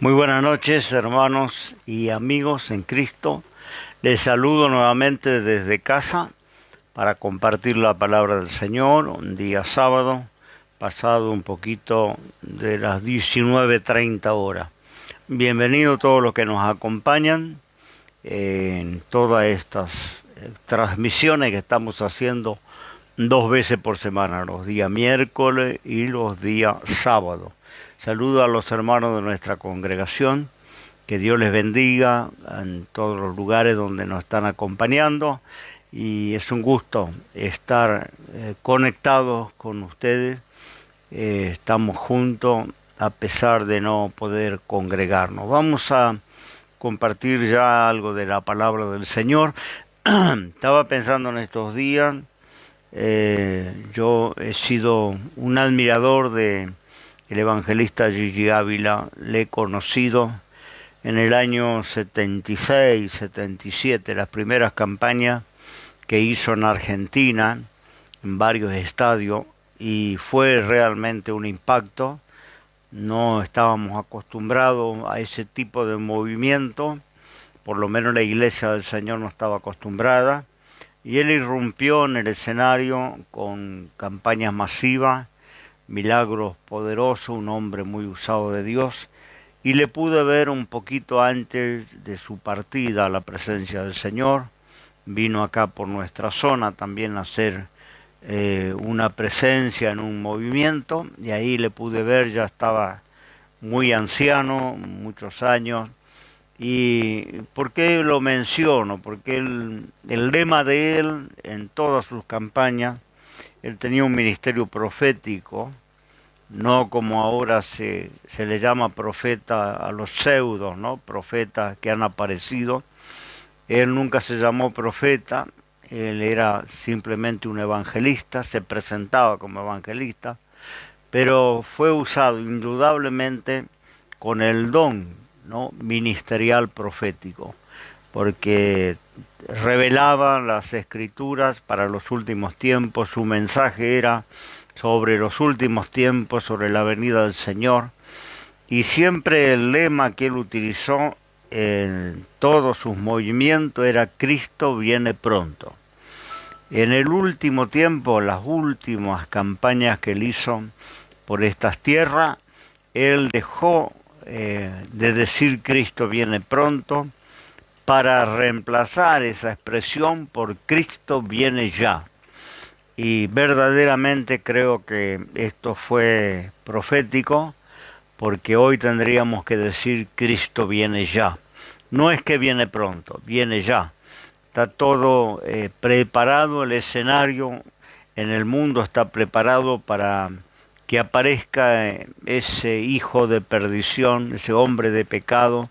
Muy buenas noches, hermanos y amigos en Cristo. Les saludo nuevamente desde casa para compartir la palabra del Señor, un día sábado, pasado un poquito de las 19:30 horas. Bienvenidos todos los que nos acompañan en todas estas transmisiones que estamos haciendo 2 veces por semana, los días miércoles y los días sábados. Saludo a los hermanos de nuestra congregación, que Dios les bendiga en todos los lugares donde nos están acompañando, y es un gusto estar conectados con ustedes. Estamos juntos a pesar de no poder congregarnos. Vamos a compartir ya algo de la palabra del Señor. Estaba pensando en estos días, yo he sido un admirador de el evangelista Gigi Ávila. Le he conocido en el año 76, 77, las primeras campañas que hizo en Argentina, en varios estadios, y fue realmente un impacto. No estábamos acostumbrados a ese tipo de movimiento, por lo menos la Iglesia del Señor no estaba acostumbrada, y él irrumpió en el escenario con campañas masivas, milagros poderosos, un hombre muy usado de Dios, y le pude ver un poquito antes de su partida a la presencia del Señor. Vino acá por nuestra zona también a hacer una presencia en un movimiento, y ahí le pude ver. Ya estaba muy anciano, muchos años. ¿Y por qué lo menciono? Porque el lema de él en todas sus campañas, él tenía un ministerio profético, no como ahora se le llama profeta a los pseudos, ¿no? Profetas que han aparecido. Él nunca se llamó profeta, él era simplemente un evangelista, se presentaba como evangelista, pero fue usado indudablemente con el don, ¿no?, ministerial profético, porque revelaba las escrituras para los últimos tiempos. Su mensaje era sobre los últimos tiempos, sobre la venida del Señor, y siempre el lema que él utilizó en todos sus movimientos era: Cristo viene pronto. En el último tiempo, las últimas campañas que él hizo por estas tierras, él dejó de decir Cristo viene pronto para reemplazar esa expresión por Cristo viene ya. Y verdaderamente creo que esto fue profético, porque hoy tendríamos que decir Cristo viene ya. No es que viene pronto, viene ya. Está todo preparado, el escenario en el mundo está preparado para que aparezca ese hijo de perdición, ese hombre de pecado,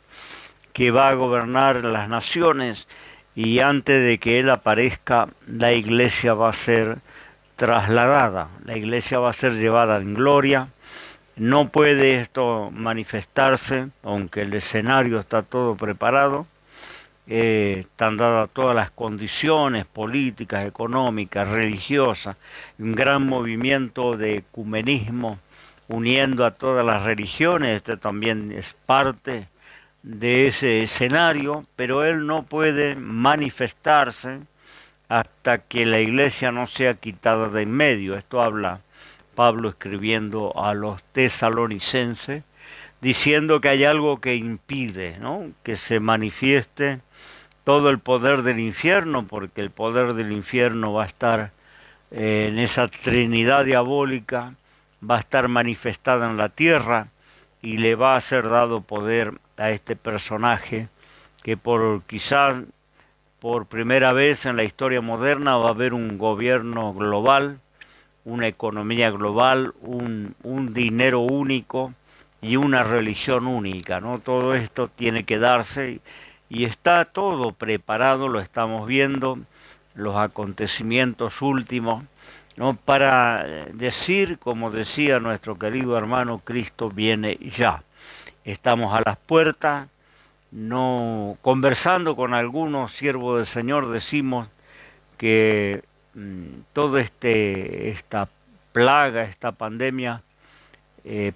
que va a gobernar las naciones, y antes de que él aparezca, la iglesia va a ser trasladada, la iglesia va a ser llevada en gloria. No puede esto manifestarse, aunque el escenario está todo preparado, están dadas todas las condiciones políticas, económicas, religiosas, un gran movimiento de ecumenismo uniendo a todas las religiones. Este también es parte de ese escenario, pero él no puede manifestarse hasta que la iglesia no sea quitada de en medio. Esto habla Pablo escribiendo a los tesalonicenses, diciendo que hay algo que impide, ¿no?, que se manifieste todo el poder del infierno, porque el poder del infierno va a estar en esa trinidad diabólica, va a estar manifestada en la tierra, y le va a ser dado poder a este personaje que quizás por primera vez en la historia moderna va a haber un gobierno global, una economía global, un dinero único y una religión única, ¿no? Todo esto tiene que darse, y está todo preparado, lo estamos viendo, los acontecimientos últimos, ¿no?, para decir, como decía nuestro querido hermano, Cristo viene ya. Estamos a las puertas. No, conversando con algunos siervos del Señor, decimos que toda esta plaga, esta pandemia,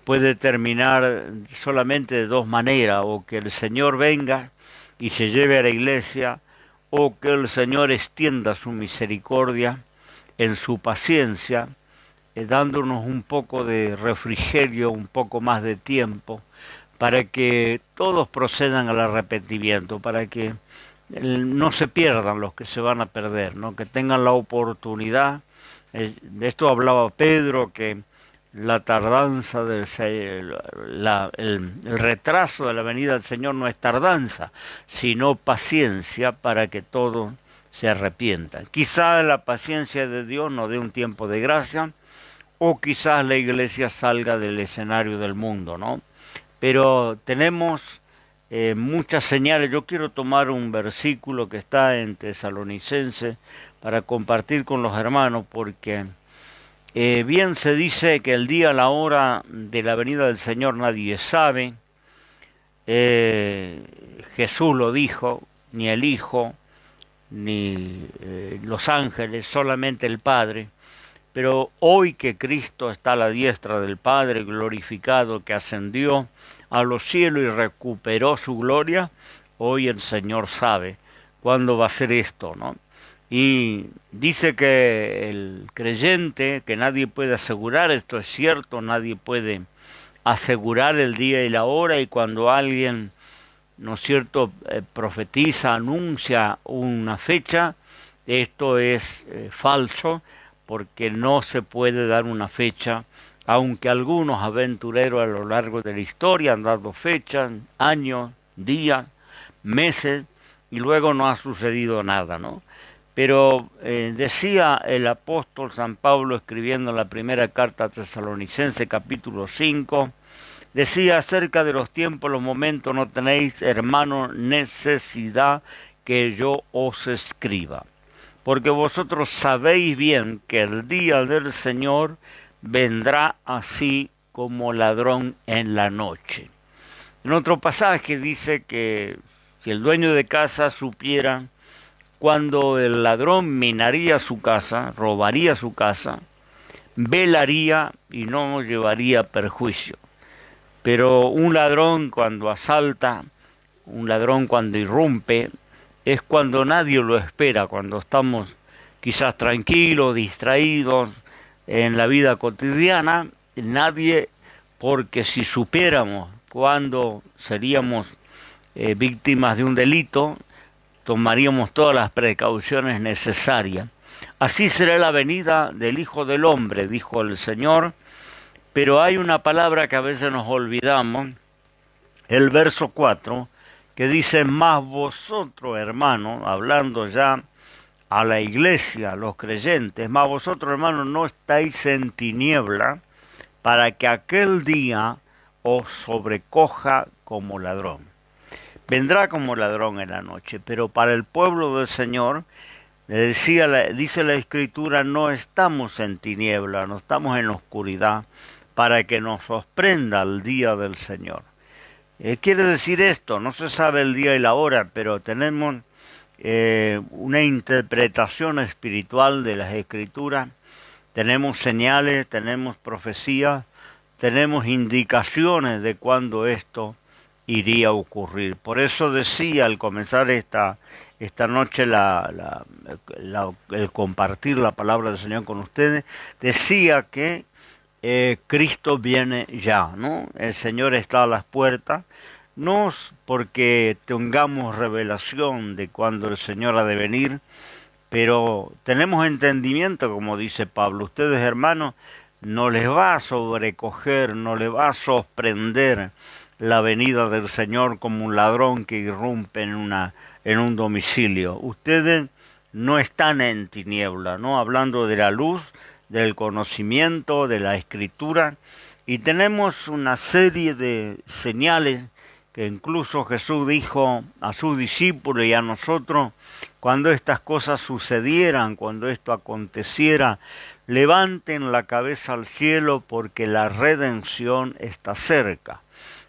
puede terminar solamente de dos maneras: o que el Señor venga y se lleve a la iglesia, o que el Señor extienda su misericordia en su paciencia, dándonos un poco de refrigerio, un poco más de tiempo, para que todos procedan al arrepentimiento, para que no se pierdan los que se van a perder, ¿no? Que tengan la oportunidad. De esto hablaba Pedro, que la tardanza el retraso de la venida del Señor no es tardanza, sino paciencia para que todos se arrepientan. Quizás la paciencia de Dios nos dé un tiempo de gracia, o quizás la iglesia salga del escenario del mundo, ¿no? Pero tenemos muchas señales. Yo quiero tomar un versículo que está en Tesalonicenses para compartir con los hermanos, porque bien se dice que el día, la hora de la venida del Señor nadie sabe. Jesús lo dijo, ni el Hijo, ni los ángeles, solamente el Padre. Pero hoy que Cristo está a la diestra del Padre glorificado, que ascendió a los cielos y recuperó su gloria, hoy el Señor sabe cuándo va a ser esto, ¿no? Y dice que el creyente, que nadie puede asegurar, esto es cierto, nadie puede asegurar el día y la hora, y cuando alguien, ¿no es cierto?, profetiza, anuncia una fecha, esto es falso, porque no se puede dar una fecha, aunque algunos aventureros a lo largo de la historia han dado fechas, años, días, meses, y luego no ha sucedido nada, ¿no? Pero decía el apóstol San Pablo, escribiendo en la primera carta a Tesalonicenses, capítulo 5, decía: acerca de los tiempos, los momentos, no tenéis, hermanos, necesidad que yo os escriba, porque vosotros sabéis bien que el día del Señor vendrá así como ladrón en la noche. En otro pasaje dice que si el dueño de casa supiera cuando el ladrón minaría su casa, robaría su casa, velaría y no llevaría perjuicio. Pero un ladrón cuando asalta, un ladrón cuando irrumpe, es cuando nadie lo espera, cuando estamos quizás tranquilos, distraídos en la vida cotidiana, nadie, porque si supiéramos cuándo seríamos víctimas de un delito, tomaríamos todas las precauciones necesarias. Así será la venida del Hijo del Hombre, dijo el Señor, pero hay una palabra que a veces nos olvidamos, el verso 4, que dice: mas vosotros, hermanos, hablando ya a la iglesia, a los creyentes, mas vosotros, hermanos, no estáis en tiniebla, para que aquel día os sobrecoja como ladrón. Vendrá como ladrón en la noche, pero para el pueblo del Señor, dice la Escritura, no estamos en tiniebla, no estamos en oscuridad, para que nos sorprenda el día del Señor. Quiere decir esto, no se sabe el día y la hora, pero tenemos una interpretación espiritual de las Escrituras, tenemos señales, tenemos profecías, tenemos indicaciones de cuándo esto iría a ocurrir. Por eso decía al comenzar esta noche el compartir la palabra del Señor con ustedes, decía que Cristo viene ya, ¿no? El Señor está a las puertas, no porque tengamos revelación de cuándo el Señor ha de venir, pero tenemos entendimiento, como dice Pablo. Ustedes, hermanos, no les va a sobrecoger, no les va a sorprender la venida del Señor como un ladrón que irrumpe en un domicilio. Ustedes no están en tiniebla, ¿no? Hablando de la luz, del conocimiento, de la Escritura, y tenemos una serie de señales que incluso Jesús dijo a sus discípulos y a nosotros: cuando estas cosas sucedieran, cuando esto aconteciera, levanten la cabeza al cielo, porque la redención está cerca.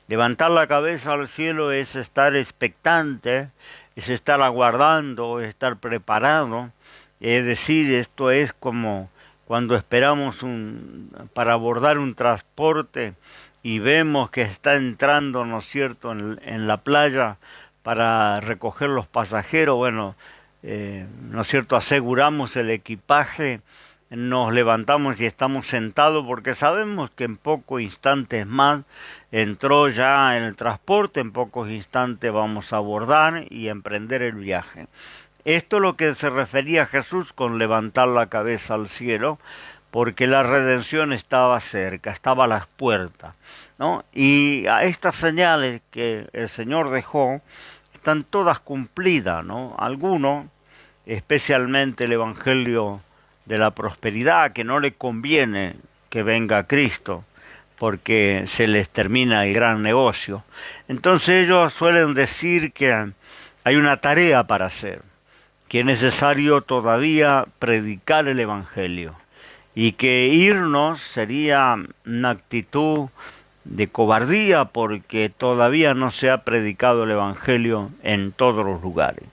Levantar la cabeza al cielo es estar expectante, es estar aguardando, es estar preparado. Es decir, esto es como cuando esperamos para abordar un transporte y vemos que está entrando, ¿no es cierto?, en la playa para recoger los pasajeros, bueno, ¿no es cierto?, aseguramos el equipaje, nos levantamos y estamos sentados porque sabemos que en pocos instantes más entró ya en el transporte, en pocos instantes vamos a abordar y emprender el viaje. Esto es lo que se refería a Jesús con levantar la cabeza al cielo, porque la redención estaba cerca, estaba a las puertas, ¿no? Y a estas señales que el Señor dejó están todas cumplidas, ¿no? Algunos, especialmente el Evangelio de la prosperidad, que no le conviene que venga Cristo, porque se les termina el gran negocio. Entonces ellos suelen decir que hay una tarea para hacer, que es necesario todavía predicar el Evangelio y que irnos sería una actitud de cobardía porque todavía no se ha predicado el Evangelio en todos los lugares.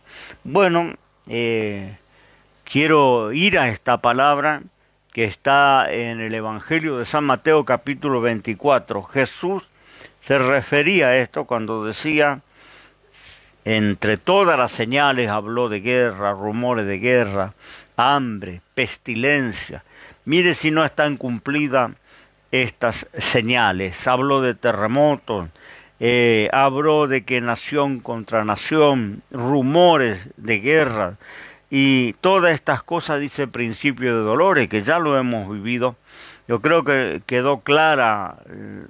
Bueno, quiero ir a esta palabra que está en el Evangelio de San Mateo capítulo 24. Jesús se refería a esto cuando decía: entre todas las señales habló de guerra, rumores de guerra, hambre, pestilencia. Mire si no están cumplidas estas señales. Habló de terremotos, habló de que nación contra nación, rumores de guerra. Y todas estas cosas dice principio de dolores, que ya lo hemos vivido. Yo creo que quedó clara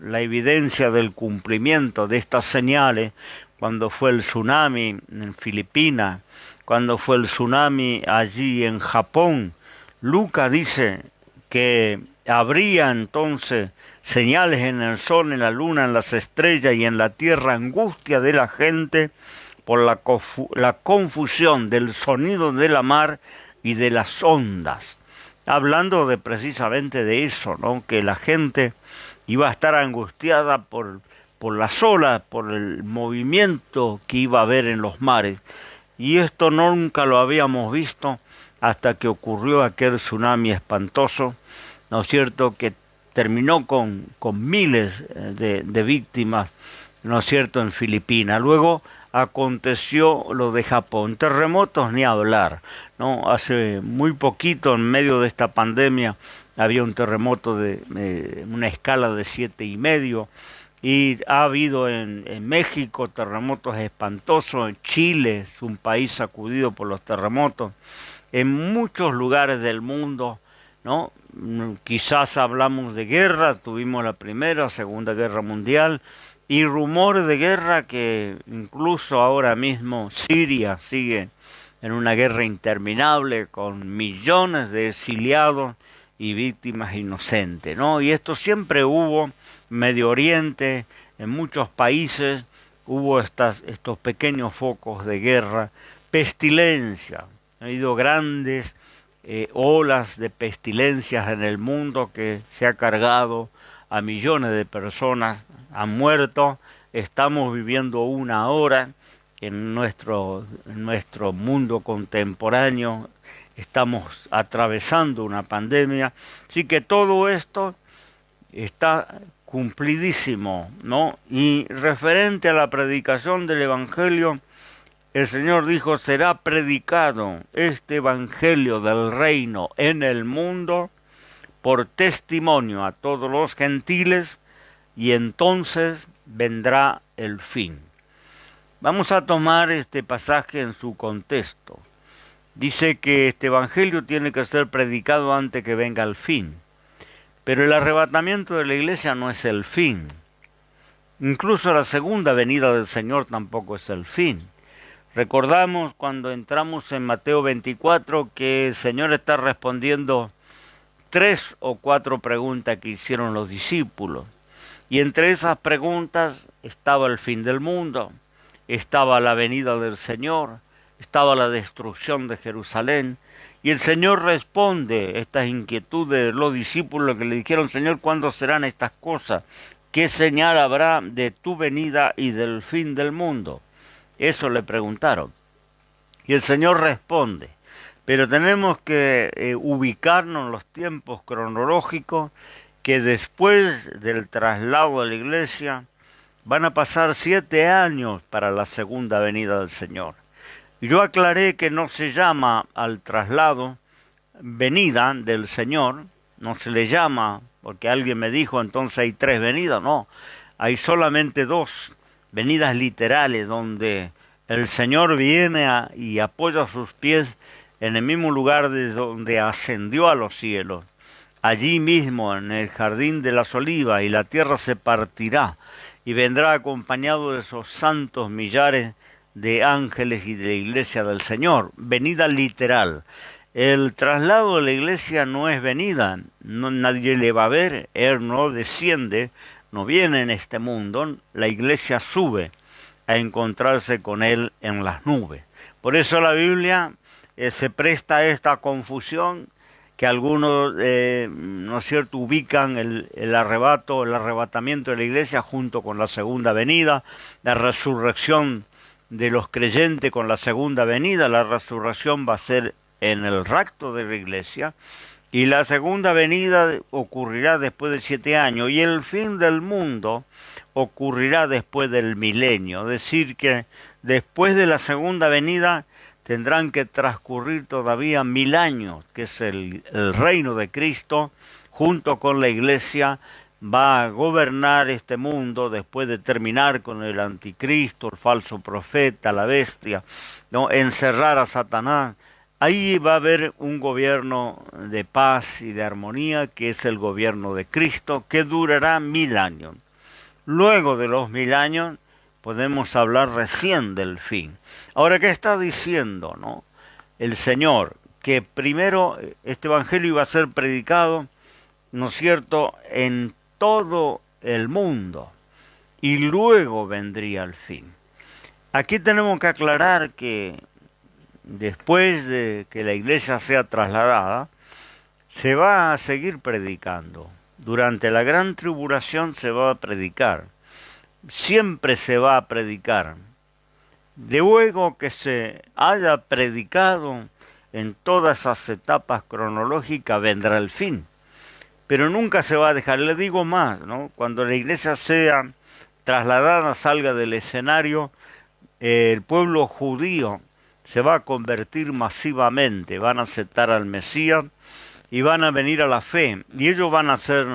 la evidencia del cumplimiento de estas señales cuando fue el tsunami en Filipinas, cuando fue el tsunami allí en Japón. Lucas dice que habría entonces señales en el sol, en la luna, en las estrellas y en la tierra, angustia de la gente por la confusión del sonido de la mar y de las ondas. Hablando de precisamente de eso, ¿no? Que la gente iba a estar angustiada por las olas, por el movimiento que iba a haber en los mares. Y esto nunca lo habíamos visto hasta que ocurrió aquel tsunami espantoso, ¿no es cierto?, que terminó con miles de víctimas, ¿no es cierto?, en Filipinas. Luego aconteció lo de Japón, terremotos ni hablar, ¿no? Hace muy poquito, en medio de esta pandemia, había un terremoto de una escala de 7,5, y ha habido en México terremotos espantosos, en Chile es un país sacudido por los terremotos, en muchos lugares del mundo, ¿no? Quizás hablamos de guerra, tuvimos la Primera, Segunda Guerra Mundial, y rumores de guerra que incluso ahora mismo Siria sigue en una guerra interminable con millones de exiliados y víctimas inocentes, ¿no? Y esto siempre hubo, Medio Oriente, en muchos países hubo estos pequeños focos de guerra, pestilencia, ha habido grandes olas de pestilencias en el mundo que se ha cargado a millones de personas, han muerto, estamos viviendo una hora en nuestro mundo contemporáneo, estamos atravesando una pandemia, así que todo esto está cumplidísimo, ¿no? Y referente a la predicación del Evangelio, el Señor dijo: será predicado este Evangelio del reino en el mundo por testimonio a todos los gentiles, y entonces vendrá el fin. Vamos a tomar este pasaje en su contexto. Dice que este Evangelio tiene que ser predicado antes que venga el fin. Pero el arrebatamiento de la iglesia no es el fin. Incluso la segunda venida del Señor tampoco es el fin. Recordamos cuando entramos en Mateo 24 que el Señor está respondiendo 3 o 4 preguntas que hicieron los discípulos. Y entre esas preguntas estaba el fin del mundo, estaba la venida del Señor, estaba la destrucción de Jerusalén. Y el Señor responde estas inquietudes de los discípulos que le dijeron: Señor, ¿cuándo serán estas cosas? ¿Qué señal habrá de tu venida y del fin del mundo? Eso le preguntaron. Y el Señor responde: pero tenemos que ubicarnos en los tiempos cronológicos que después del traslado de la iglesia van a pasar 7 años para la segunda venida del Señor. Y yo aclaré que no se llama al traslado venida del Señor, no se le llama, porque alguien me dijo entonces hay 3 venidas, no, hay solamente 2 venidas literales donde el Señor viene y apoya sus pies en el mismo lugar de donde ascendió a los cielos, allí mismo en el jardín de las olivas, y la tierra se partirá y vendrá acompañado de esos santos millares de ángeles y de la iglesia del Señor, venida literal. El traslado de la iglesia no es venida, no, nadie le va a ver, Él no desciende, no viene en este mundo, la iglesia sube a encontrarse con Él en las nubes. Por eso la Biblia se presta a esta confusión, que algunos, ¿no es cierto?, ubican el arrebato, el arrebatamiento de la iglesia junto con la segunda venida, la resurrección de los creyentes con la segunda venida. La resurrección va a ser en el rapto de la iglesia, y la segunda venida ocurrirá después de 7 años, y el fin del mundo ocurrirá después del milenio. Es decir, que después de la segunda venida tendrán que transcurrir todavía 1000 años, que es el reino de Cristo, junto con la iglesia, va a gobernar este mundo después de terminar con el anticristo, el falso profeta, la bestia, ¿no?, encerrar a Satanás. Ahí va a haber un gobierno de paz y de armonía, que es el gobierno de Cristo, que durará 1000 años. Luego de los 1000 años podemos hablar recién del fin. Ahora, ¿qué está diciendo, no?, el Señor? Que primero este evangelio iba a ser predicado, ¿no es cierto?, en todo el mundo, y luego vendría el fin. Aquí tenemos que aclarar que después de que la iglesia sea trasladada, se va a seguir predicando. Durante la gran tribulación se va a predicar. Siempre se va a predicar. Luego que se haya predicado en todas esas etapas cronológicas, vendrá el fin. Pero nunca se va a dejar. Le digo más, ¿no? Cuando la iglesia sea trasladada, salga del escenario, el pueblo judío se va a convertir masivamente, van a aceptar al Mesías y van a venir a la fe, y ellos van a ser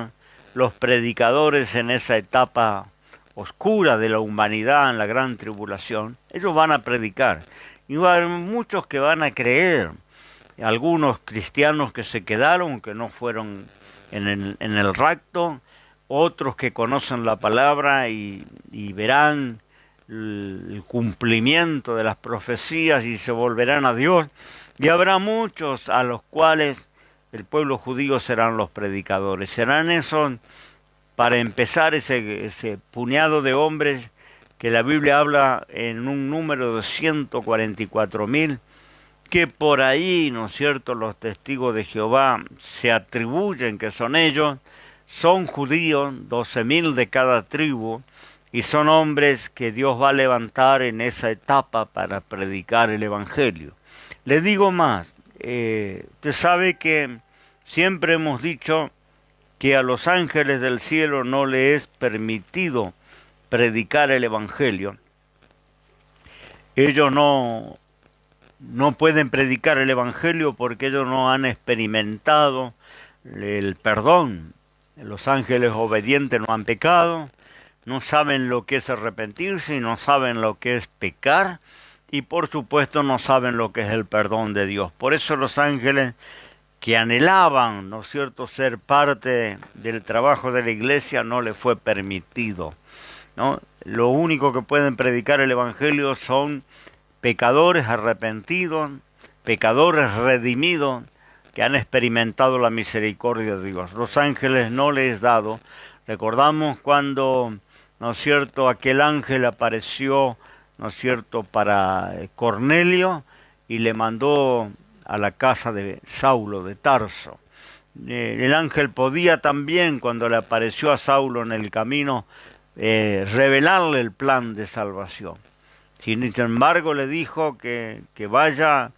los predicadores en esa etapa oscura de la humanidad, en la gran tribulación. Ellos van a predicar, y va a haber muchos que van a creer, algunos cristianos que se quedaron, que no fueron en el rapto, otros que conocen la palabra y verán el cumplimiento de las profecías y se volverán a Dios, y habrá muchos a los cuales el pueblo judío serán los predicadores. Serán esos, para empezar, ese puñado de hombres que la Biblia habla en un número de 144.000, que por ahí, ¿no es cierto?, los testigos de Jehová se atribuyen que son ellos. Son judíos, 12.000 de cada tribu, y son hombres que Dios va a levantar en esa etapa para predicar el Evangelio. Le digo más, usted sabe que siempre hemos dicho que a los ángeles del cielo no le es permitido predicar el Evangelio. Ellos no pueden predicar el Evangelio porque ellos no han experimentado el perdón. Los ángeles obedientes no han pecado, no saben lo que es arrepentirse y no saben lo que es pecar, y por supuesto no saben lo que es el perdón de Dios. Por eso los ángeles que anhelaban, ¿no es cierto?, ser parte del trabajo de la iglesia, no les fue permitido, ¿no? Lo único que pueden predicar el Evangelio son pecadores arrepentidos, pecadores redimidos, que han experimentado la misericordia de Dios. Los ángeles no les es dado. Recordamos cuando, ¿no es cierto?, aquel ángel apareció, ¿no es cierto?, para Cornelio, y le mandó a la casa de Saulo de Tarso. El ángel podía también, cuando le apareció a Saulo en el camino, revelarle el plan de salvación. Sin embargo, le dijo que vaya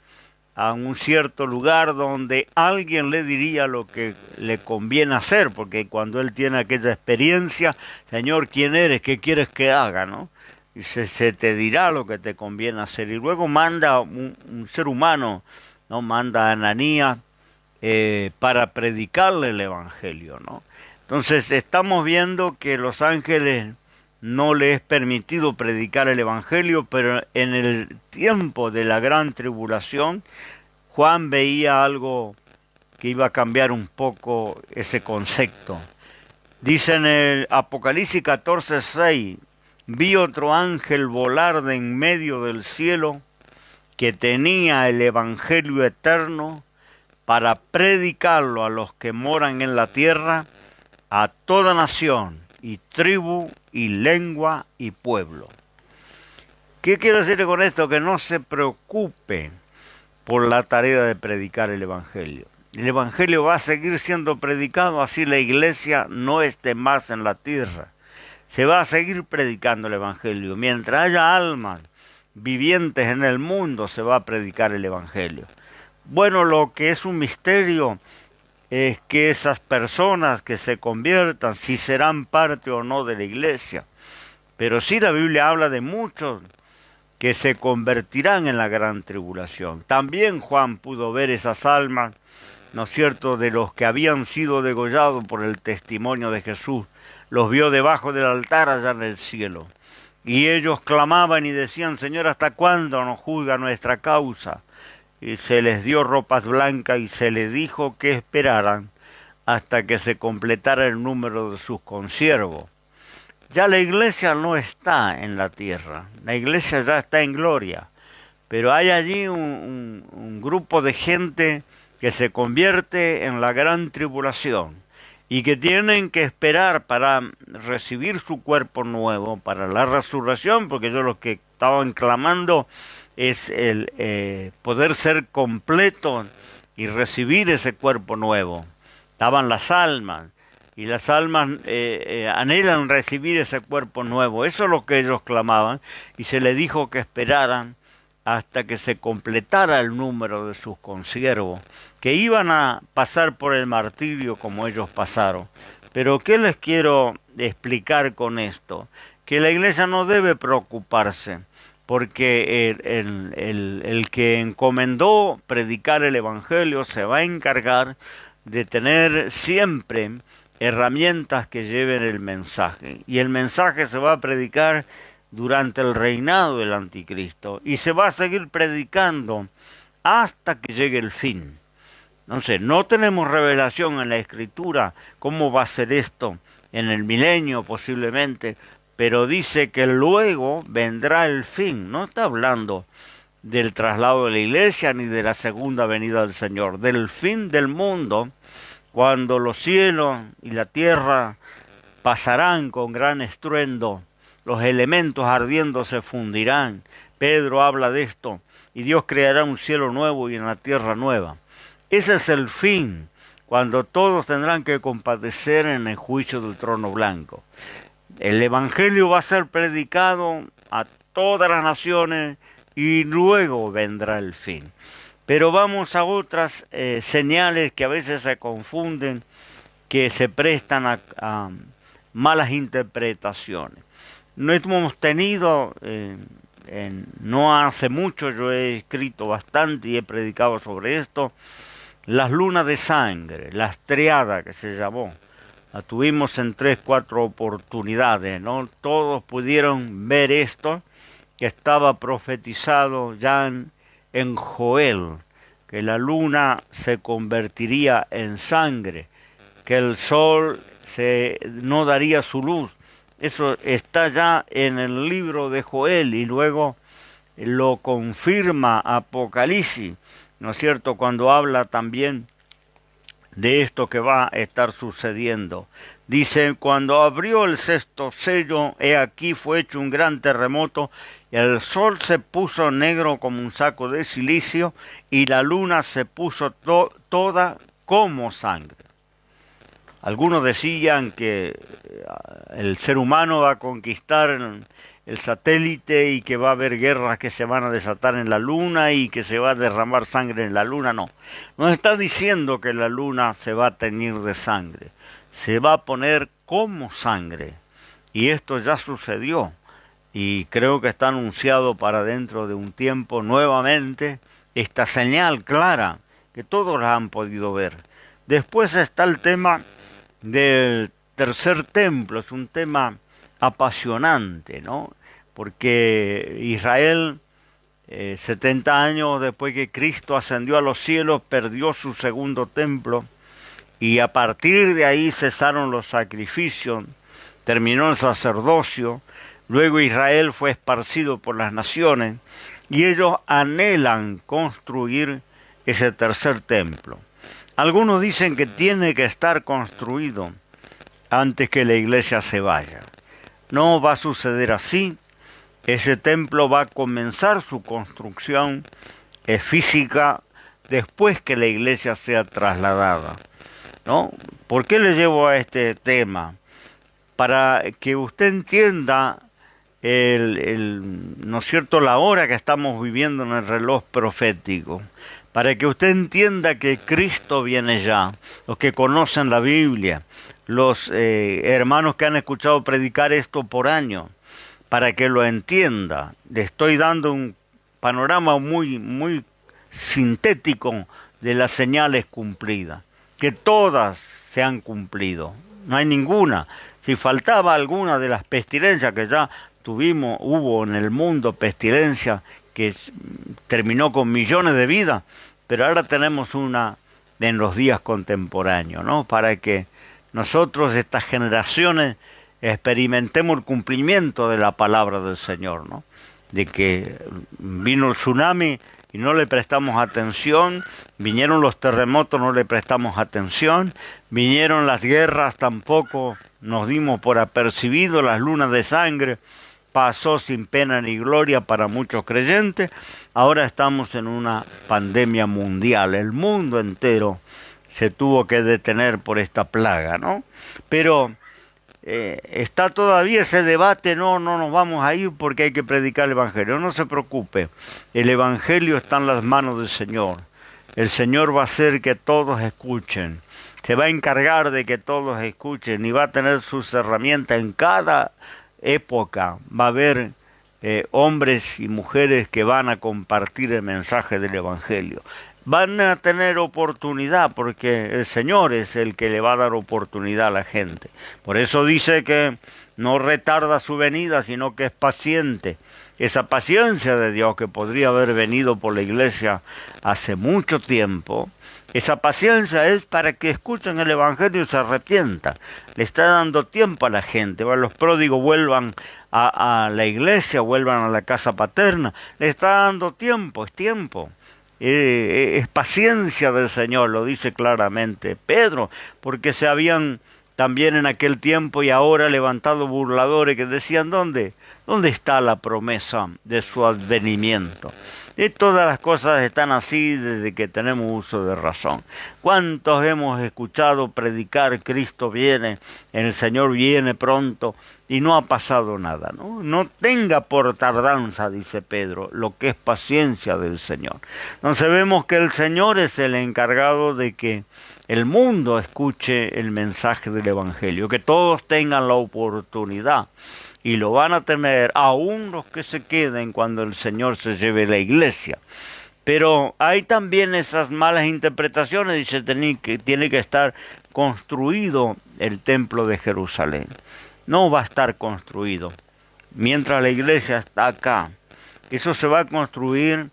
a un cierto lugar donde alguien le diría lo que le conviene hacer, porque cuando él tiene aquella experiencia, Señor, ¿quién eres? ¿Qué quieres que haga? ¿No? Y se te dirá lo que te conviene hacer. Y luego manda un ser humano, ¿no? Manda a Ananías para predicarle el Evangelio, ¿no? Entonces estamos viendo que los ángeles no les es permitido predicar el Evangelio, pero en el tiempo de la gran tribulación, Juan veía algo que iba a cambiar un poco ese concepto. Dice en el Apocalipsis 14:6, vi otro ángel volar de en medio del cielo que tenía el Evangelio eterno para predicarlo a los que moran en la tierra, a toda nación y tribu y lengua y pueblo. ¿Qué quiero decirle con esto? Que no se preocupe por la tarea de predicar el Evangelio. El Evangelio va a seguir siendo predicado, así la iglesia no esté más en la tierra. Se va a seguir predicando el Evangelio. Mientras haya almas vivientes en el mundo, se va a predicar el Evangelio. Bueno, lo que es un misterio es que esas personas que se conviertan, si serán parte o no de la iglesia. Pero sí la Biblia habla de muchos que se convertirán en la gran tribulación. También Juan pudo ver esas almas, ¿no es cierto?, de los que habían sido degollados por el testimonio de Jesús. Los vio debajo del altar allá en el cielo. Y ellos clamaban y decían, Señor, ¿hasta cuándo nos juzga nuestra causa? Y se les dio ropas blancas y se les dijo que esperaran hasta que se completara el número de sus consiervos. Ya la iglesia no está en la tierra, la iglesia ya está en gloria, pero hay allí un grupo de gente que se convierte en la gran tribulación y que tienen que esperar para recibir su cuerpo nuevo, para la resurrección, porque ellos lo que estaban clamando es el poder ser completo y recibir ese cuerpo nuevo. Estaban las almas, y las almas anhelan recibir ese cuerpo nuevo. Eso es lo que ellos clamaban, y se les dijo que esperaran hasta que se completara el número de sus consiervos, que iban a pasar por el martirio como ellos pasaron. Pero ¿qué les quiero explicar con esto? Que la iglesia no debe preocuparse, porque el que encomendó predicar el Evangelio se va a encargar de tener siempre herramientas que lleven el mensaje. Y el mensaje se va a predicar durante el reinado del anticristo. Y se va a seguir predicando hasta que llegue el fin. Entonces, no tenemos revelación en la Escritura cómo va a ser esto en el milenio posiblemente, pero dice que luego vendrá el fin. No está hablando del traslado de la iglesia ni de la segunda venida del Señor, del fin del mundo, cuando los cielos y la tierra pasarán con gran estruendo, los elementos ardiendo se fundirán. Pedro habla de esto, y Dios creará un cielo nuevo y una tierra nueva. Ese es el fin, cuando todos tendrán que compadecer en el juicio del trono blanco. El Evangelio va a ser predicado a todas las naciones y luego vendrá el fin. Pero vamos a otras señales que a veces se confunden, que se prestan a malas interpretaciones. No hemos tenido, no hace mucho, yo he escrito bastante y he predicado sobre esto, las lunas de sangre, las triadas que se llamó. La tuvimos en 3, 4 oportunidades, ¿no? Todos pudieron ver esto, que estaba profetizado ya en Joel, que la luna se convertiría en sangre, que el sol no daría su luz. Eso está ya en el libro de Joel y luego lo confirma Apocalipsis, ¿no es cierto?, cuando habla también de esto que va a estar sucediendo. Dice, cuando abrió el 6º sello, he aquí fue hecho un gran terremoto, y el sol se puso negro como un saco de cilicio, y la luna se puso toda como sangre. Algunos decían que el ser humano va a conquistar el satélite y que va a haber guerras que se van a desatar en la luna y que se va a derramar sangre en la luna. No, no está diciendo que la luna se va a teñir de sangre, se va a poner como sangre. Y esto ya sucedió y creo que está anunciado para dentro de un tiempo nuevamente esta señal clara que todos la han podido ver. Después está el tema del tercer templo, es un tema apasionante, ¿no? Porque Israel, 70 años después que Cristo ascendió a los cielos, perdió su segundo templo y a partir de ahí cesaron los sacrificios, terminó el sacerdocio, luego Israel fue esparcido por las naciones y ellos anhelan construir ese tercer templo. Algunos dicen que tiene que estar construido antes que la iglesia se vaya. No va a suceder así. Ese templo va a comenzar su construcción física después que la iglesia sea trasladada, ¿no? ¿Por qué le llevo a este tema? Para que usted entienda ¿no es cierto?, la hora que estamos viviendo en el reloj profético, para que usted entienda que Cristo viene ya, los que conocen la Biblia, los hermanos que han escuchado predicar esto por años, para que lo entienda. Le estoy dando un panorama muy sintético de las señales cumplidas, que todas se han cumplido, no hay ninguna. Si faltaba alguna de las pestilencias que ya hubo en el mundo pestilencia que terminó con millones de vidas, pero ahora tenemos una en los días contemporáneos, ¿no? Para que nosotros, estas generaciones, experimentemos el cumplimiento de la palabra del Señor, ¿no? De que vino el tsunami y no le prestamos atención, vinieron los terremotos, no le prestamos atención, vinieron las guerras, tampoco nos dimos por apercibidos, las lunas de sangre, pasó sin pena ni gloria para muchos creyentes. Ahora estamos en una pandemia mundial, el mundo entero se tuvo que detener por esta plaga, ¿no? Pero está todavía ese debate, no nos vamos a ir porque hay que predicar el Evangelio. No se preocupe, el Evangelio está en las manos del Señor. El Señor va a hacer que todos escuchen, se va a encargar de que todos escuchen y va a tener sus herramientas en cada época. Va a haber hombres y mujeres que van a compartir el mensaje del Evangelio. Van a tener oportunidad porque el Señor es el que le va a dar oportunidad a la gente. Por eso dice que no retarda su venida, sino que es paciente. Esa paciencia de Dios que podría haber venido por la iglesia hace mucho tiempo, esa paciencia es para que escuchen el Evangelio y se arrepientan. Le está dando tiempo a la gente. Los pródigos vuelvan a la iglesia, vuelvan a la casa paterna. Le está dando tiempo, es tiempo. Es paciencia del Señor, lo dice claramente Pedro, porque se habían también en aquel tiempo y ahora levantado burladores que decían, ¿dónde está la promesa de su advenimiento? Y todas las cosas están así desde que tenemos uso de razón. ¿Cuántos hemos escuchado predicar Cristo viene, el Señor viene pronto y no ha pasado nada, ¿no? No tenga por tardanza, dice Pedro, lo que es paciencia del Señor. Entonces vemos que el Señor es el encargado de que el mundo escuche el mensaje del Evangelio, que todos tengan la oportunidad. Y lo van a tener aún los que se queden cuando el Señor se lleve la iglesia. Pero hay también esas malas interpretaciones, dice, tiene que estar construido el templo de Jerusalén. No va a estar construido mientras la iglesia está acá. Eso se va a construir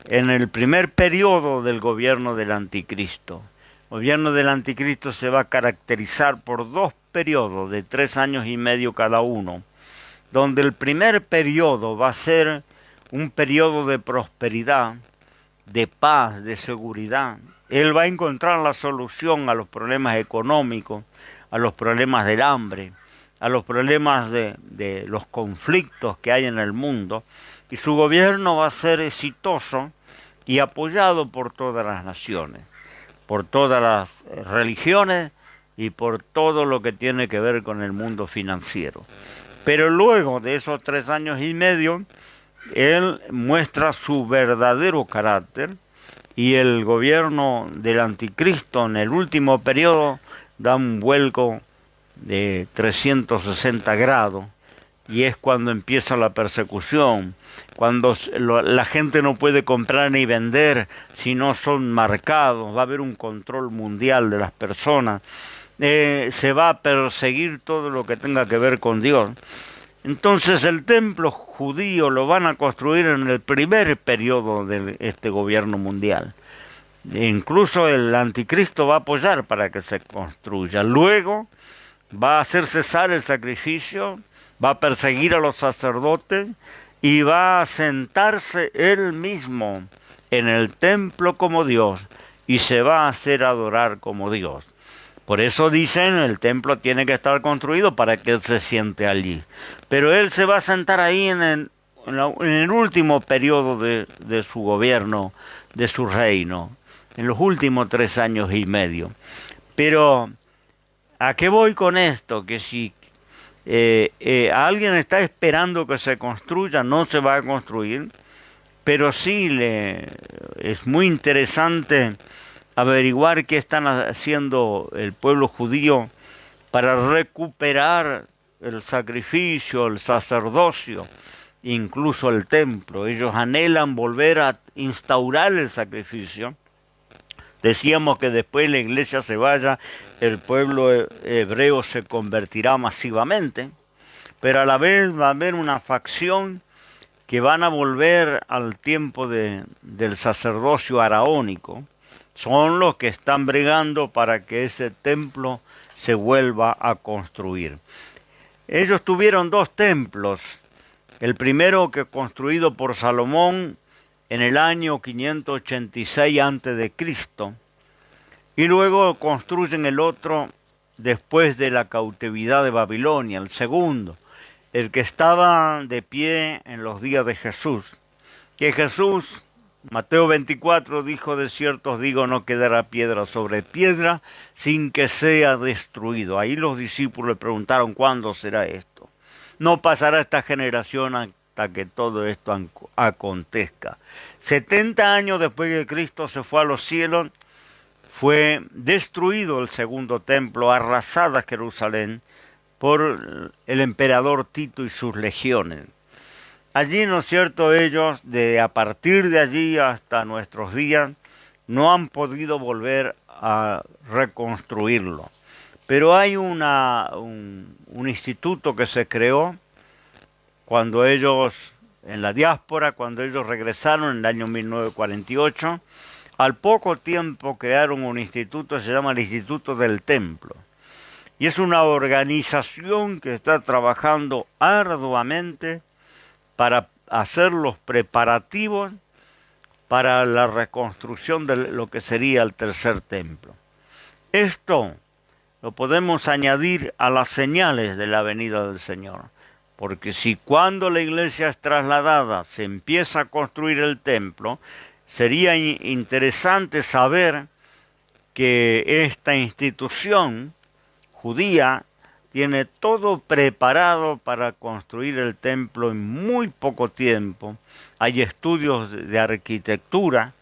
en el primer periodo del gobierno del anticristo. El gobierno del anticristo se va a caracterizar por 2 periodos de 3 años y medio cada uno, donde el primer periodo va a ser un periodo de prosperidad, de paz, de seguridad. Él va a encontrar la solución a los problemas económicos, a los problemas del hambre, a los problemas de los conflictos que hay en el mundo, y su gobierno va a ser exitoso y apoyado por todas las naciones, por todas las religiones y por todo lo que tiene que ver con el mundo financiero. Pero luego de esos 3 años y medio, él muestra su verdadero carácter y el gobierno del anticristo en el último periodo da un vuelco de 360 grados y es cuando empieza la persecución, cuando la gente no puede comprar ni vender si no son marcados, va a haber un control mundial de las personas, se va a perseguir todo lo que tenga que ver con Dios. Entonces el templo judío lo van a construir en el primer periodo de este gobierno mundial. E incluso el anticristo va a apoyar para que se construya. Luego va a hacer cesar el sacrificio, va a perseguir a los sacerdotes y va a sentarse él mismo en el templo como Dios y se va a hacer adorar como Dios. Por eso dicen, el templo tiene que estar construido para que él se siente allí. Pero él se va a sentar ahí en el último periodo de su gobierno, de su reino, en los últimos 3 años y medio. Pero, ¿a qué voy con esto? Que si alguien está esperando que se construya, no se va a construir, pero sí es muy interesante averiguar qué están haciendo el pueblo judío para recuperar el sacrificio, el sacerdocio, incluso el templo. Ellos anhelan volver a instaurar el sacrificio. Decíamos que después la iglesia se vaya, el pueblo hebreo se convertirá masivamente, pero a la vez va a haber una facción que van a volver al tiempo del sacerdocio araónico. Son los que están bregando para que ese templo se vuelva a construir. Ellos tuvieron 2 templos. El primero, que construido por Salomón en el año 586 a.C., y luego construyen el otro después de la cautividad de Babilonia, el segundo, el que estaba de pie en los días de Jesús, que Jesús, Mateo 24, dijo: de cierto os digo, no quedará piedra sobre piedra sin que sea destruido. Ahí los discípulos le preguntaron: ¿cuándo será esto? No pasará esta generación hasta que todo esto acontezca. 70 años después que Cristo se fue a los cielos, fue destruido el segundo templo, arrasada Jerusalén por el emperador Tito y sus legiones. Allí, ¿no es cierto?, ellos, a partir de allí hasta nuestros días, no han podido volver a reconstruirlo. Pero hay un instituto que se creó cuando ellos, en la diáspora, cuando ellos regresaron en el año 1948, al poco tiempo crearon un instituto, se llama el Instituto del Templo. Y es una organización que está trabajando arduamente para hacer los preparativos para la reconstrucción de lo que sería el tercer templo. Esto lo podemos añadir a las señales de la venida del Señor, porque si cuando la iglesia es trasladada se empieza a construir el templo, sería interesante saber que esta institución judía tiene todo preparado para construir el templo en muy poco tiempo. Hay estudios de arquitectura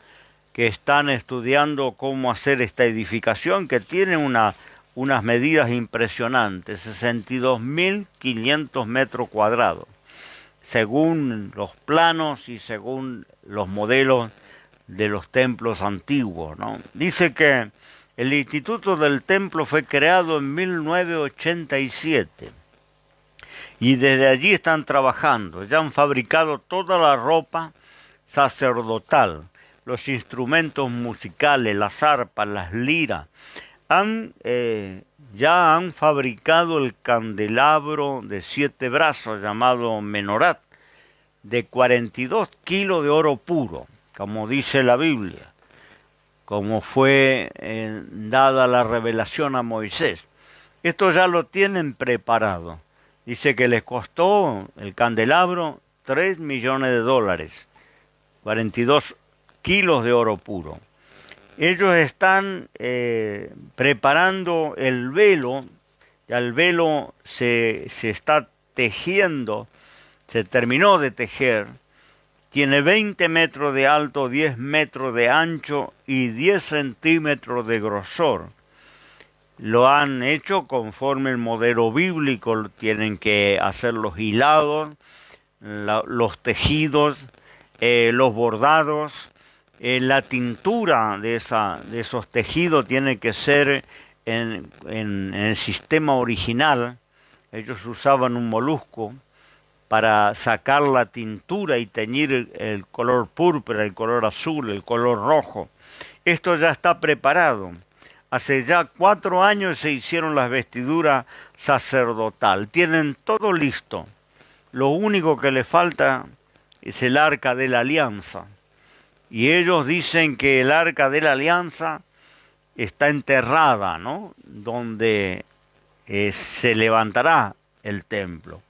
que están estudiando cómo hacer esta edificación, que tiene unas medidas impresionantes, 62.500 metros cuadrados, según los planos y según los modelos de los templos antiguos, ¿no? Dice que el Instituto del Templo fue creado en 1987 y desde allí están trabajando. Ya han fabricado toda la ropa sacerdotal, los instrumentos musicales, las arpas, las liras. Ya han fabricado el candelabro de 7 brazos llamado Menorat, de 42 kilos de oro puro, como dice la Biblia, como fue dada la revelación a Moisés. Esto ya lo tienen preparado. Dice que les costó el candelabro $3 millones, 42 kilos de oro puro. Ellos están preparando el velo, ya el velo se está tejiendo, se terminó de tejer, tiene 20 metros de alto, 10 metros de ancho y 10 centímetros de grosor. Lo han hecho conforme el modelo bíblico, tienen que hacer los hilados, los tejidos, los bordados, la tintura de esos tejidos tiene que ser en el sistema original. Ellos usaban un molusco para sacar la tintura y teñir el color púrpura, el color azul, el color rojo. Esto ya está preparado. Hace ya 4 años se hicieron las vestiduras sacerdotal. Tienen todo listo. Lo único que le falta es el arca de la alianza. Y ellos dicen que el arca de la alianza está enterrada, ¿no? Donde se levantará el templo.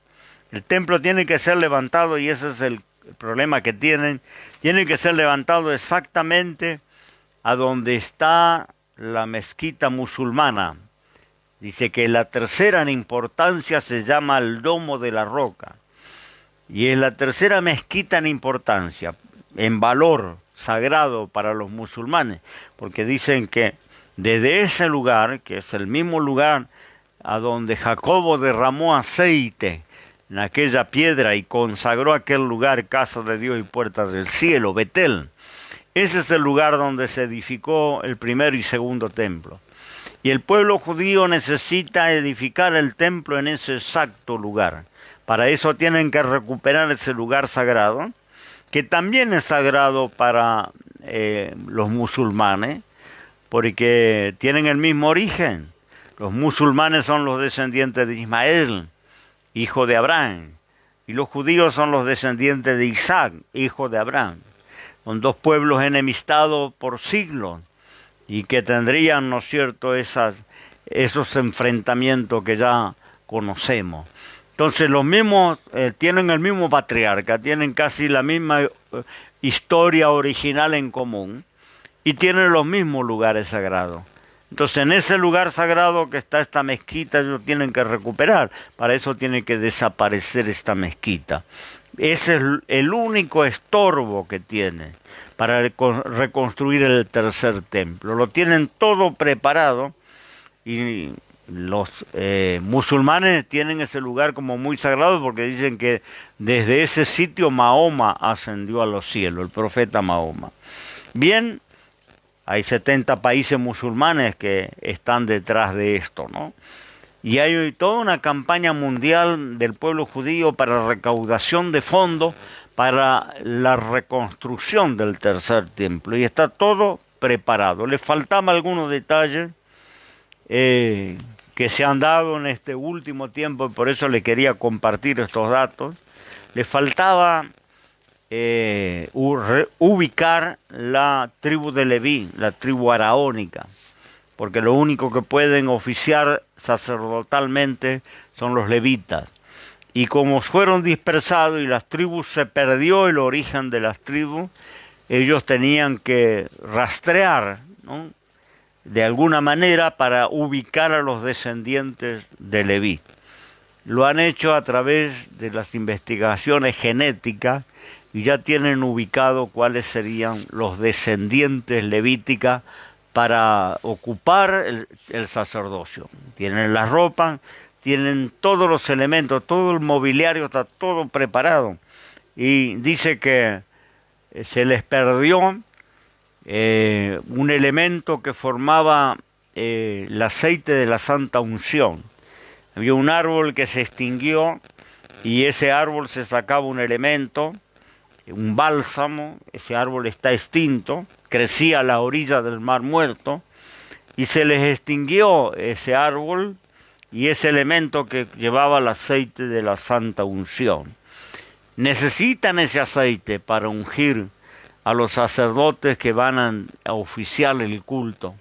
El templo tiene que ser levantado y ese es el problema que tienen. Tiene que ser levantado exactamente a donde está la mezquita musulmana. Dice que la tercera en importancia se llama el Domo de la Roca. Y es la tercera mezquita en importancia, en valor sagrado para los musulmanes, porque dicen que desde ese lugar, que es el mismo lugar a donde Jacobo derramó aceite en aquella piedra y consagró aquel lugar casa de Dios y puerta del cielo, Betel. Ese es el lugar donde se edificó el primer y segundo templo. Y el pueblo judío necesita edificar el templo en ese exacto lugar. Para eso tienen que recuperar ese lugar sagrado, que también es sagrado para los musulmanes, porque tienen el mismo origen. Los musulmanes son los descendientes de Ismael, hijo de Abraham, y los judíos son los descendientes de Isaac, hijo de Abraham. Son dos pueblos enemistados por siglos y que tendrían, ¿no es cierto?, esos enfrentamientos que ya conocemos. Entonces los mismos tienen el mismo patriarca, tienen casi la misma historia original en común y tienen los mismos lugares sagrados. Entonces en ese lugar sagrado que está esta mezquita ellos tienen que recuperar, para eso tiene que desaparecer esta mezquita. Ese es el único estorbo que tiene para reconstruir el tercer templo. Lo tienen todo preparado y los musulmanes tienen ese lugar como muy sagrado porque dicen que desde ese sitio Mahoma ascendió a los cielos, el profeta Mahoma. Bien, hay 70 países musulmanes que están detrás de esto, ¿no? Y hay toda una campaña mundial del pueblo judío para recaudación de fondos para la reconstrucción del tercer templo. Y está todo preparado. Le faltaban algunos detalles que se han dado en este último tiempo, y por eso le quería compartir estos datos. Le faltaba ubicar la tribu de Leví, la tribu araónica, porque lo único que pueden oficiar sacerdotalmente son los levitas. Y como fueron dispersados y las tribus se perdió el origen de las tribus, ellos tenían que rastrear, ¿no?, de alguna manera para ubicar a los descendientes de Leví. Lo han hecho a través de las investigaciones genéticas y ya tienen ubicado cuáles serían los descendientes levíticos para ocupar el sacerdocio. Tienen la ropa, tienen todos los elementos, todo el mobiliario está todo preparado. Y dice que se les perdió un elemento que formaba el aceite de la santa unción. Había un árbol que se extinguió y ese árbol se sacaba un elemento, un bálsamo, ese árbol está extinto, crecía a la orilla del Mar Muerto y se les extinguió ese árbol y ese elemento que llevaba el aceite de la santa unción. Necesitan ese aceite para ungir a los sacerdotes que van a oficiar el culto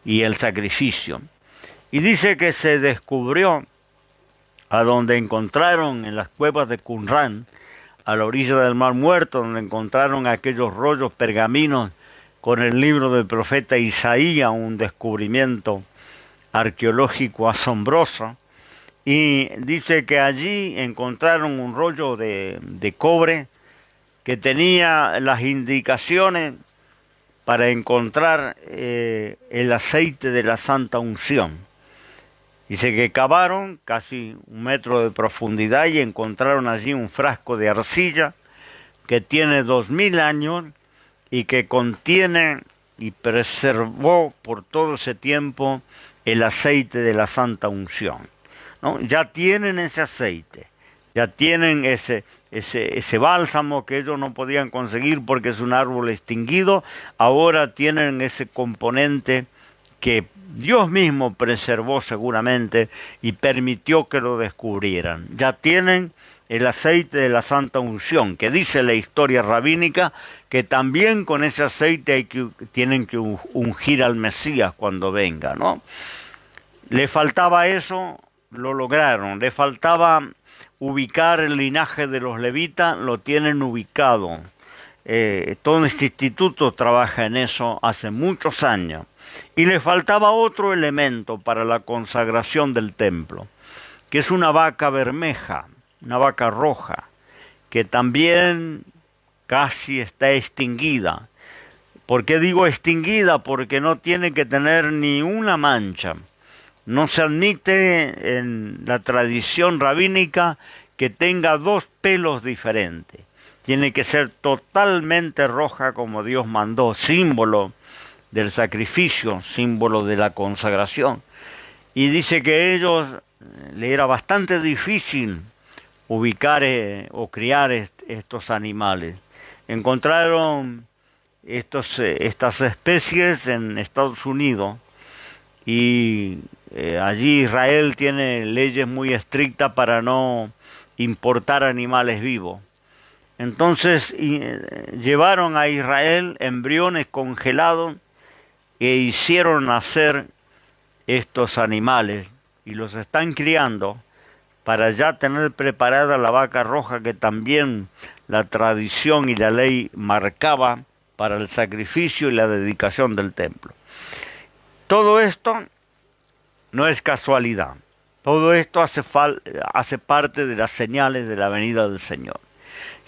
y el sacrificio. Y dice que se descubrió a donde encontraron en las cuevas de Qumrán, a la orilla del Mar Muerto, donde encontraron aquellos rollos pergaminos con el libro del profeta Isaías, un descubrimiento arqueológico asombroso, y dice que allí encontraron un rollo de cobre que tenía las indicaciones para encontrar el aceite de la santa unción. Dice que cavaron casi 1 metro de profundidad y encontraron allí un frasco de arcilla que tiene 2000 años y que contiene y preservó por todo ese tiempo el aceite de la santa unción, ¿no? Ya tienen ese aceite, ya tienen ese bálsamo que ellos no podían conseguir porque es un árbol extinguido. Ahora tienen ese componente que Dios mismo preservó seguramente y permitió que lo descubrieran. Ya tienen el aceite de la santa unción, que dice la historia rabínica que también con ese aceite tienen que ungir al Mesías cuando venga, ¿no? Le faltaba eso, lo lograron. Le faltaba ubicar el linaje de los levitas, lo tienen ubicado. Todo este instituto trabaja en eso hace muchos años. Y le faltaba otro elemento para la consagración del templo, que es una vaca bermeja, una vaca roja, que también casi está extinguida. ¿Por qué digo extinguida? Porque no tiene que tener ni una mancha. No se admite en la tradición rabínica que tenga 2 pelos diferentes. Tiene que ser totalmente roja como Dios mandó, símbolo del sacrificio, símbolo de la consagración. Y dice que ellos le era bastante difícil ubicar o criar estos animales. Encontraron estas especies en Estados Unidos y allí Israel tiene leyes muy estrictas para no importar animales vivos. Entonces llevaron a Israel embriones congelados e hicieron nacer estos animales y los están criando para ya tener preparada la vaca roja que también la tradición y la ley marcaba para el sacrificio y la dedicación del templo. Todo esto no es casualidad. Todo esto hace parte de las señales de la venida del Señor.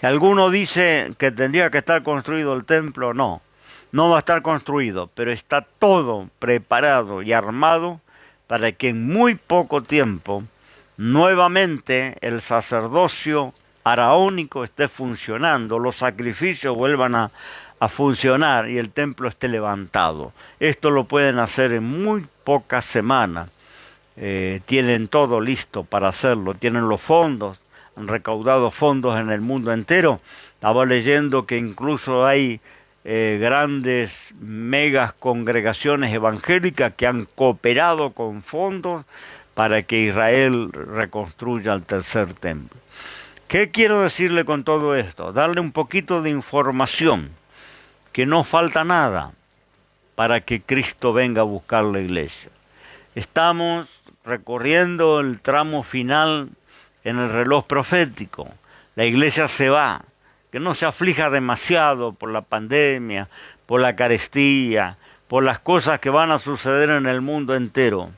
Si alguno dice que tendría que estar construido el templo, no va a estar construido, pero está todo preparado y armado para que en muy poco tiempo nuevamente el sacerdocio araónico esté funcionando, los sacrificios vuelvan a funcionar y el templo esté levantado. Esto lo pueden hacer en muy pocas semanas. Tienen todo listo para hacerlo, tienen los fondos, han recaudado fondos en el mundo entero. Estaba leyendo que incluso hay grandes megas congregaciones evangélicas que han cooperado con fondos para que Israel reconstruya el tercer templo. ¿Qué quiero decirle con todo esto? Darle un poquito de información, que no falta nada para que Cristo venga a buscar la iglesia. Estamos recorriendo el tramo final en el reloj profético. La iglesia se va. Que no se aflija demasiado por la pandemia, por la carestía, por las cosas que van a suceder en el mundo entero.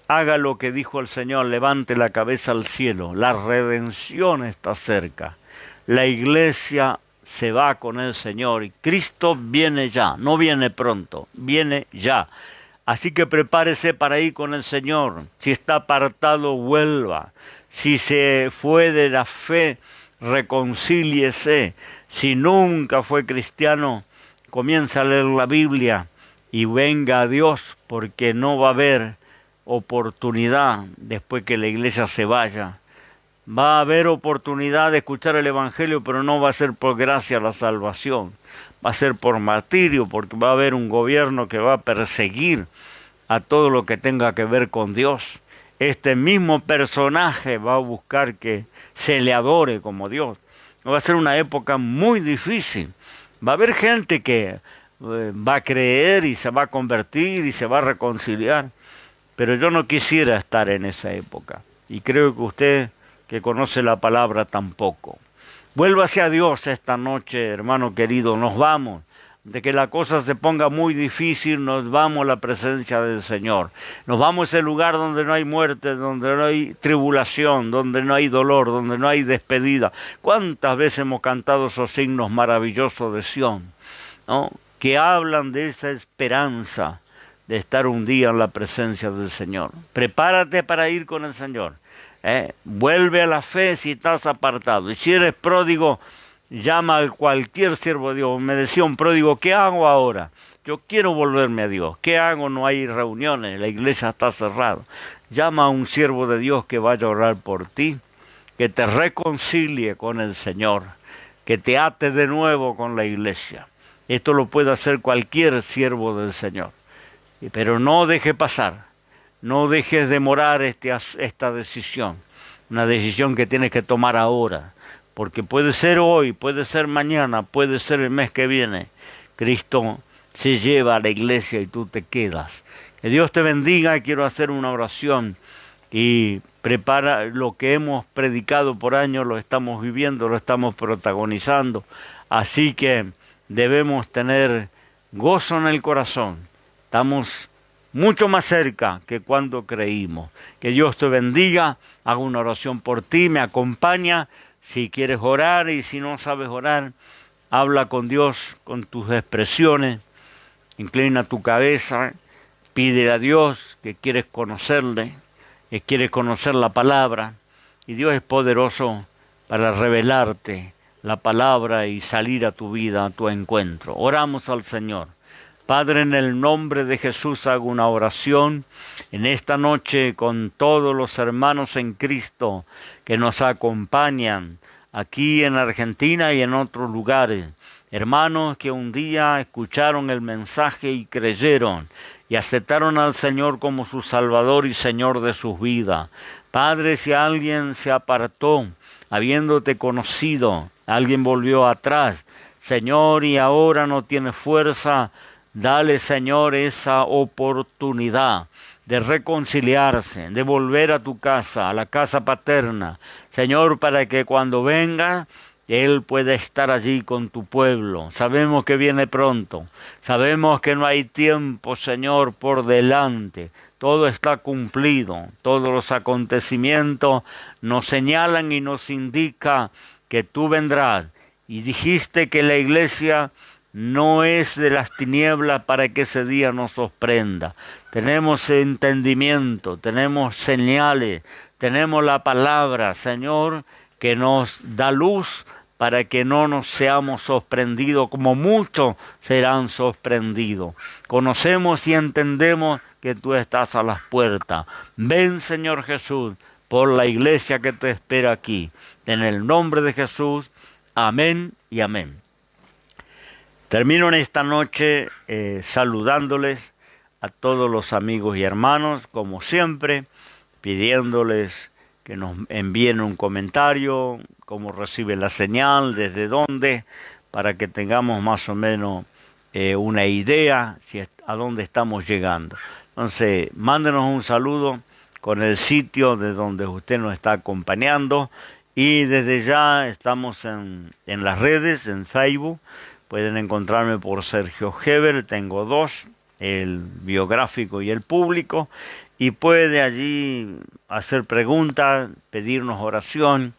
Haga lo que dijo el Señor, levante la cabeza al cielo. La redención está cerca. La iglesia se va con el Señor y Cristo viene ya, no viene pronto, viene ya. Así que prepárese para ir con el Señor. Si está apartado, vuelva. Si se fue de la fe, reconcíliese. Si nunca fue cristiano, comienza a leer la Biblia y venga a Dios, porque no va a haber oportunidad después que la iglesia se vaya. Va a haber oportunidad de escuchar el Evangelio, pero no va a ser por gracia la salvación. Va a ser por martirio, porque va a haber un gobierno que va a perseguir a todo lo que tenga que ver con Dios. Este mismo personaje va a buscar que se le adore como Dios. Va a ser una época muy difícil. Va a haber gente que va a creer y se va a convertir y se va a reconciliar. Pero yo no quisiera estar en esa época. Y creo que usted, que conoce la palabra, tampoco. Vuélvase a Dios esta noche, hermano querido. Nos vamos. de que la cosa se ponga muy difícil, nos vamos a la presencia del Señor. Nos vamos a ese lugar donde no hay muerte, donde no hay tribulación, donde no hay dolor, donde no hay despedida. ¿Cuántas veces hemos cantado esos signos maravillosos de Sión, ¿no?, que hablan de esa esperanza de estar un día en la presencia del Señor? Prepárate para ir con el Señor. Vuelve a la fe si estás apartado. Y si eres pródigo, llama a cualquier siervo de Dios. Me decía un pródigo, ¿qué hago ahora? Yo quiero volverme a Dios. ¿Qué hago? No hay reuniones, la iglesia está cerrada. Llama a un siervo de Dios que vaya a orar por ti, que te reconcilie con el Señor, que te ate de nuevo con la iglesia. Esto lo puede hacer cualquier siervo del Señor. Pero no deje pasar, no dejes demorar esta decisión. Una decisión que tienes que tomar ahora. Porque puede ser hoy, puede ser mañana, puede ser el mes que viene. Cristo se lleva a la iglesia y tú te quedas. Que Dios te bendiga. Quiero hacer una oración y prepara lo que hemos predicado por años, lo estamos viviendo, lo estamos protagonizando. Así que debemos tener gozo en el corazón. Estamos mucho más cerca que cuando creímos. Que Dios te bendiga. Hago una oración por ti, me acompaña. Si quieres orar y si no sabes orar, habla con Dios con tus expresiones, inclina tu cabeza, pídele a Dios que quieres conocerle, que quieres conocer la palabra, y Dios es poderoso para revelarte la palabra y salir a tu vida, a tu encuentro. Oramos al Señor. Padre, en el nombre de Jesús hago una oración en esta noche con todos los hermanos en Cristo que nos acompañan aquí en Argentina y en otros lugares. Hermanos que un día escucharon el mensaje y creyeron y aceptaron al Señor como su Salvador y Señor de sus vidas. Padre, si alguien se apartó habiéndote conocido, alguien volvió atrás, Señor, y ahora no tiene fuerza, dale, Señor, esa oportunidad de reconciliarse, de volver a tu casa, a la casa paterna, Señor, para que cuando venga, Él pueda estar allí con tu pueblo. Sabemos que viene pronto, sabemos que no hay tiempo, Señor, por delante. Todo está cumplido, todos los acontecimientos nos señalan y nos indican que tú vendrás. Y dijiste que la iglesia no es de las tinieblas para que ese día nos sorprenda. Tenemos entendimiento, tenemos señales, tenemos la palabra, Señor, que nos da luz para que no nos seamos sorprendidos como muchos serán sorprendidos. Conocemos y entendemos que tú estás a las puertas. Ven, Señor Jesús, por la iglesia que te espera aquí. En el nombre de Jesús, amén y amén. Termino en esta noche saludándoles a todos los amigos y hermanos, como siempre, pidiéndoles que nos envíen un comentario, cómo recibe la señal, desde dónde, para que tengamos más o menos una idea a dónde estamos llegando. Entonces, mándenos un saludo con el sitio de donde usted nos está acompañando, y desde ya estamos en las redes, en Facebook. Pueden encontrarme por Sergio Heber, tengo dos, el biográfico y el público, y puede allí hacer preguntas, pedirnos oración,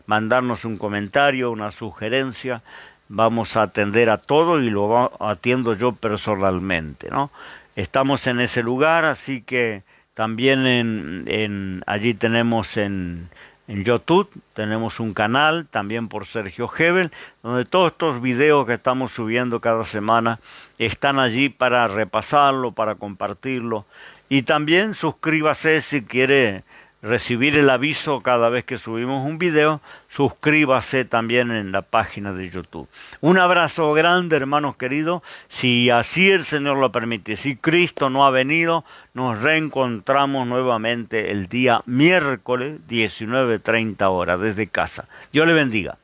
mandarnos un comentario, una sugerencia. Vamos a atender a todo y lo atiendo yo personalmente, ¿no? Estamos en ese lugar, así que también allí tenemos en YouTube, tenemos un canal también por Sergio Hebel, donde todos estos videos que estamos subiendo cada semana están allí para repasarlo, para compartirlo. Y también suscríbase si quiere recibir el aviso cada vez que subimos un video. Suscríbase también en la página de YouTube. Un abrazo grande, hermanos queridos. Si así el Señor lo permite, si Cristo no ha venido, nos reencontramos nuevamente el día miércoles 19:30 horas desde casa. Dios le bendiga.